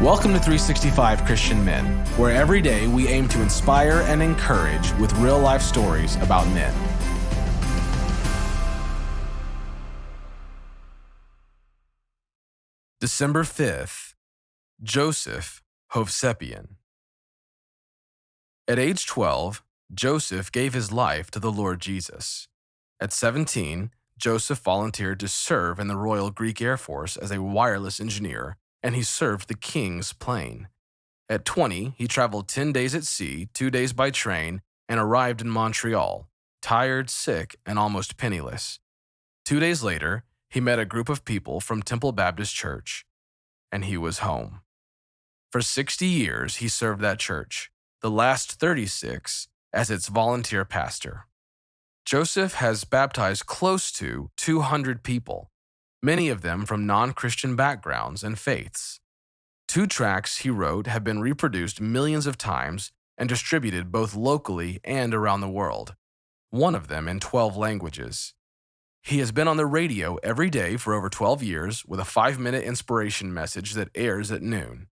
Welcome to 365 Christian Men, where every day we aim to inspire and encourage with real-life stories about men. December 5th, Joseph Hovsepian. At age 12, Joseph gave his life to the Lord Jesus. At 17, Joseph volunteered to serve in the Royal Greek Air Force as a wireless engineer, and he served the king's plane. At 20, he traveled 10 days at sea, 2 days by train, and arrived in Montreal, tired, sick, and almost penniless. 2 days later, he met a group of people from Temple Baptist Church, and he was home. For 60 years, he served that church, the last 36 as its volunteer pastor. Joseph has baptized close to 200 people, many of them from non-Christian backgrounds and faiths. 2 tracts he wrote have been reproduced millions of times and distributed both locally and around the world, one of them in 12 languages. He has been on the radio every day for over 12 years with a 5-minute inspiration message that airs at noon.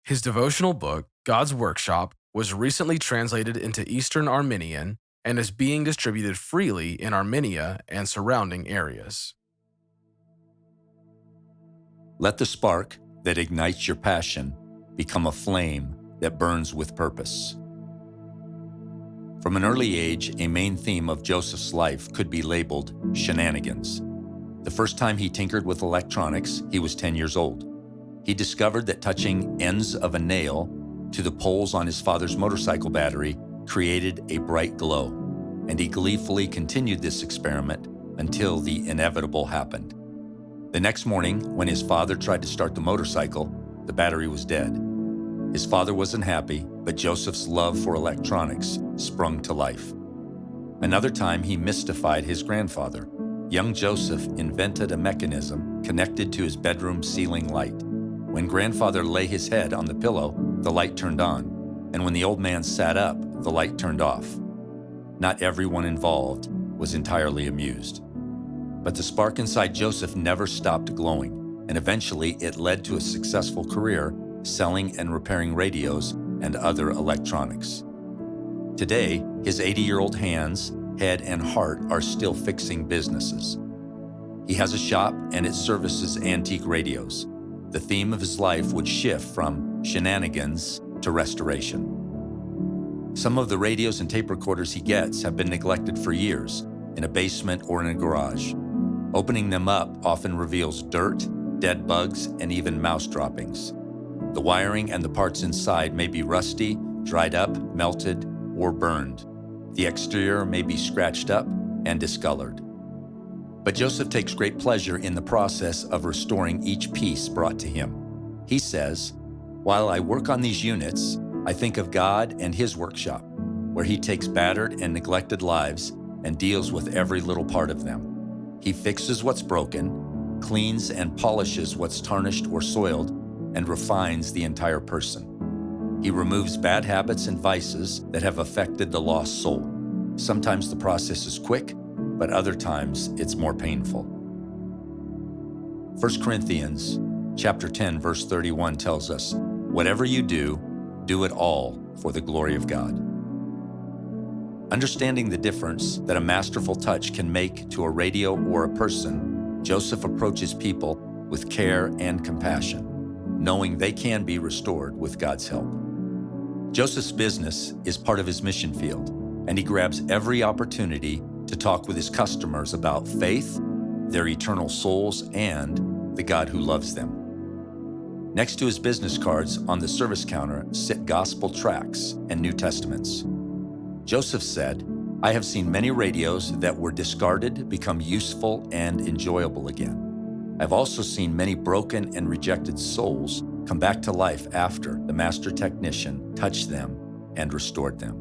His devotional book, God's Workshop, was recently translated into Eastern Armenian and is being distributed freely in Armenia and surrounding areas. Let the spark that ignites your passion become a flame that burns with purpose. From an early age, a main theme of Joseph's life could be labeled shenanigans. The first time he tinkered with electronics, he was 10 years old. He discovered that touching ends of a nail to the poles on his father's motorcycle battery created a bright glow, and he gleefully continued this experiment until the inevitable happened. The next morning, when his father tried to start the motorcycle, the battery was dead. His father wasn't happy, but Joseph's love for electronics sprung to life. Another time, he mystified his grandfather. Young Joseph invented a mechanism connected to his bedroom ceiling light. When grandfather lay his head on the pillow, the light turned on, and when the old man sat up, the light turned off. Not everyone involved was entirely amused. But the spark inside Joseph never stopped glowing, and eventually it led to a successful career selling and repairing radios and other electronics. Today, his 80-year-old hands, head, and heart are still fixing businesses. He has a shop and it services antique radios. The theme of his life would shift from shenanigans to restoration. Some of the radios and tape recorders he gets have been neglected for years in a basement or in a garage. Opening them up often reveals dirt, dead bugs, and even mouse droppings. The wiring and the parts inside may be rusty, dried up, melted, or burned. The exterior may be scratched up and discolored. But Joseph takes great pleasure in the process of restoring each piece brought to him. He says, "While I work on these units, I think of God and His workshop, where He takes battered and neglected lives and deals with every little part of them. He fixes what's broken, cleans and polishes what's tarnished or soiled, and refines the entire person. He removes bad habits and vices that have affected the lost soul. Sometimes the process is quick, but other times it's more painful." 1 Corinthians chapter 10, verse 31 tells us, "Whatever you do, do it all for the glory of God." Understanding the difference that a masterful touch can make to a radio or a person, Joseph approaches people with care and compassion, knowing they can be restored with God's help. Joseph's business is part of his mission field, and he grabs every opportunity to talk with his customers about faith, their eternal souls, and the God who loves them. Next to his business cards on the service counter sit gospel tracts and New Testaments. Joseph said, "I have seen many radios that were discarded become useful and enjoyable again. I've also seen many broken and rejected souls come back to life after the master technician touched them and restored them."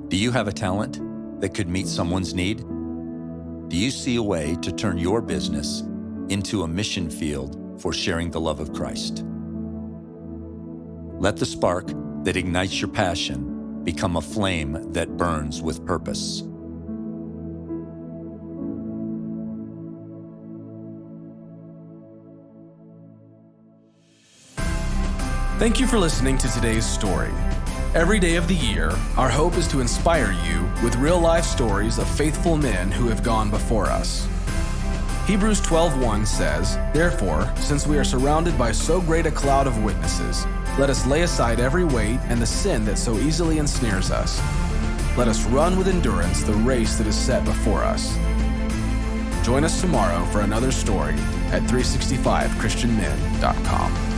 Do you have a talent that could meet someone's need? Do you see a way to turn your business into a mission field for sharing the love of Christ? Let the spark that ignites your passion become a flame that burns with purpose. Thank you for listening to today's story. Every day of the year, our hope is to inspire you with real-life stories of faithful men who have gone before us. Hebrews 12:1 says, "Therefore, since we are surrounded by so great a cloud of witnesses, let us lay aside every weight and the sin that so easily ensnares us. Let us run with endurance the race that is set before us." Join us tomorrow for another story at 365christianmen.com.